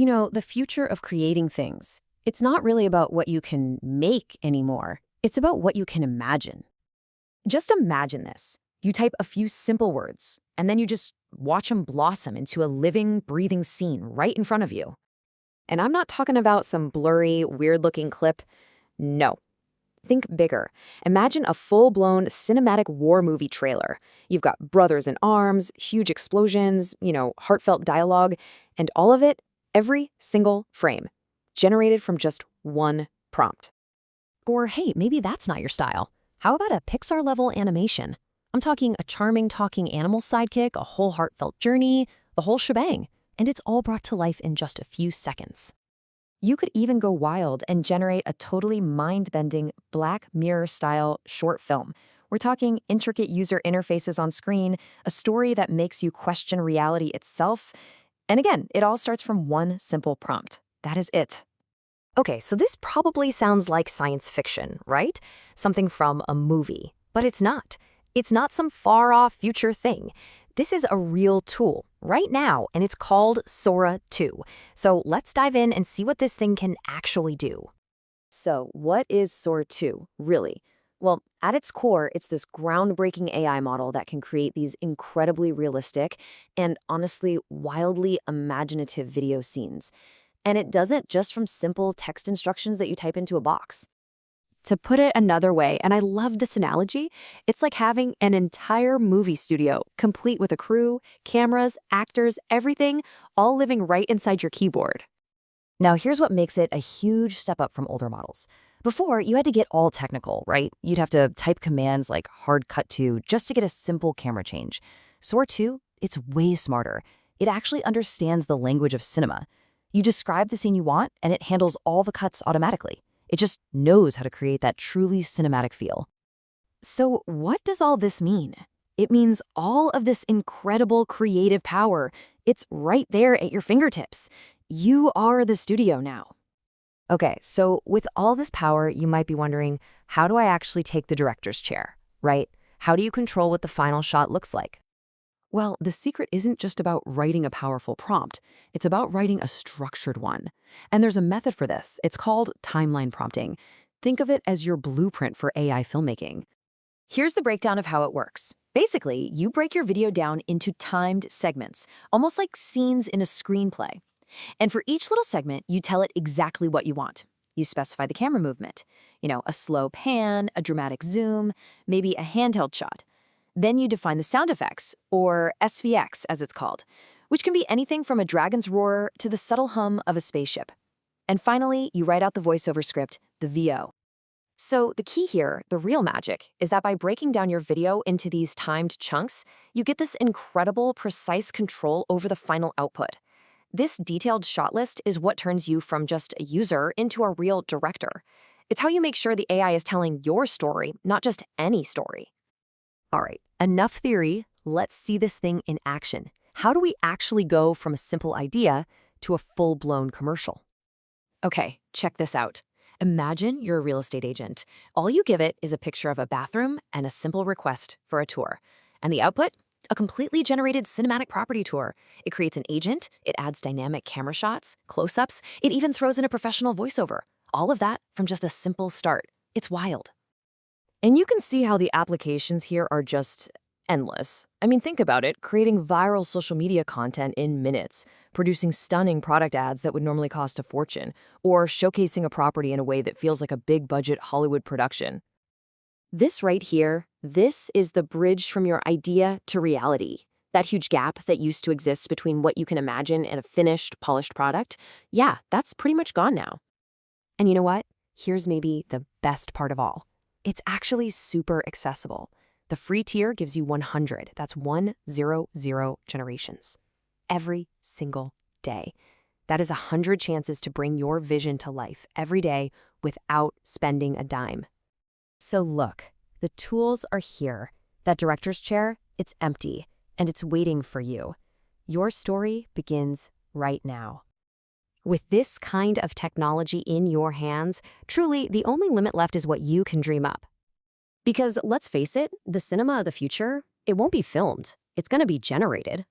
The future of creating things, it's not really about what you can make anymore. It's about what you can imagine. Just imagine this. You type a few simple words, and then you just watch them blossom into a living, breathing scene right in front of you. And I'm not talking about some blurry, weird-looking clip. No. Think bigger. Imagine a full-blown cinematic war movie trailer. You've got brothers in arms, huge explosions, heartfelt dialogue, and all of it, every single frame, generated from just one prompt. Or hey, maybe that's not your style. How about a Pixar-level animation? I'm talking a charming talking animal sidekick, a whole heartfelt journey, the whole shebang, and it's all brought to life in just a few seconds. You could even go wild and generate a totally mind-bending Black Mirror-style short film. We're talking intricate user interfaces on screen, a story that makes you question reality itself. And again, it all starts from one simple prompt. That is it. Okay, so this probably sounds like science fiction, right? Something from a movie. But it's not. It's not some far-off future thing. This is a real tool right now, and it's called Sora 2. So let's dive in and see what this thing can actually do. So what is Sora 2, really? Well, at its core, it's this groundbreaking AI model that can create these incredibly realistic and honestly wildly imaginative video scenes. And it does it just from simple text instructions that you type into a box. To put it another way, and I love this analogy, it's like having an entire movie studio, complete with a crew, cameras, actors, everything, all living right inside your keyboard. Now, here's what makes it a huge step up from older models. Before, you had to get all technical, right? You'd have to type commands like hard cut to just to get a simple camera change. Sora 2, it's way smarter. It actually understands the language of cinema. You describe the scene you want, and it handles all the cuts automatically. It just knows how to create that truly cinematic feel. So what does all this mean? It means all of this incredible creative power, it's right there at your fingertips. You are the studio now. Okay, so with all this power, you might be wondering, how do I actually take the director's chair, right? How do you control what the final shot looks like? Well, the secret isn't just about writing a powerful prompt. It's about writing a structured one. And there's a method for this. It's called timeline prompting. Think of it as your blueprint for AI filmmaking. Here's the breakdown of how it works. Basically, you break your video down into timed segments, almost like scenes in a screenplay. And for each little segment, you tell it exactly what you want. You specify the camera movement, a slow pan, a dramatic zoom, maybe a handheld shot. Then you define the sound effects, or SVX as it's called, which can be anything from a dragon's roar to the subtle hum of a spaceship. And finally, you write out the voiceover script, the VO. So the key here, the real magic, is that by breaking down your video into these timed chunks, you get this incredible, precise control over the final output. This detailed shot list is what turns you from just a user into a real director. It's how you make sure the AI is telling your story, not just any story. All right, enough theory. Let's see this thing in action. How do we actually go from a simple idea to a full-blown commercial? Okay, check this out. Imagine you're a real estate agent. All you give it is a picture of a bathroom and a simple request for a tour. And the output? A completely generated cinematic property tour. It creates an agent, it adds dynamic camera shots, close-ups, it even throws in a professional voiceover. All of that from just a simple start. It's wild. And you can see how the applications here are just endless. I mean, think about it, creating viral social media content in minutes, producing stunning product ads that would normally cost a fortune, or showcasing a property in a way that feels like a big-budget Hollywood production. This right here, this is the bridge from your idea to reality. That huge gap that used to exist between what you can imagine and a finished, polished product, yeah, that's pretty much gone now. And you know what? Here's maybe the best part of all. It's actually super accessible. The free tier gives you 100, that's 100 generations, every single day. That is 100 chances to bring your vision to life every day without spending a dime. So look, the tools are here. That director's chair, it's empty, and it's waiting for you. Your story begins right now. With this kind of technology in your hands, truly the only limit left is what you can dream up. Because let's face it, the cinema of the future, it won't be filmed. It's going to be generated.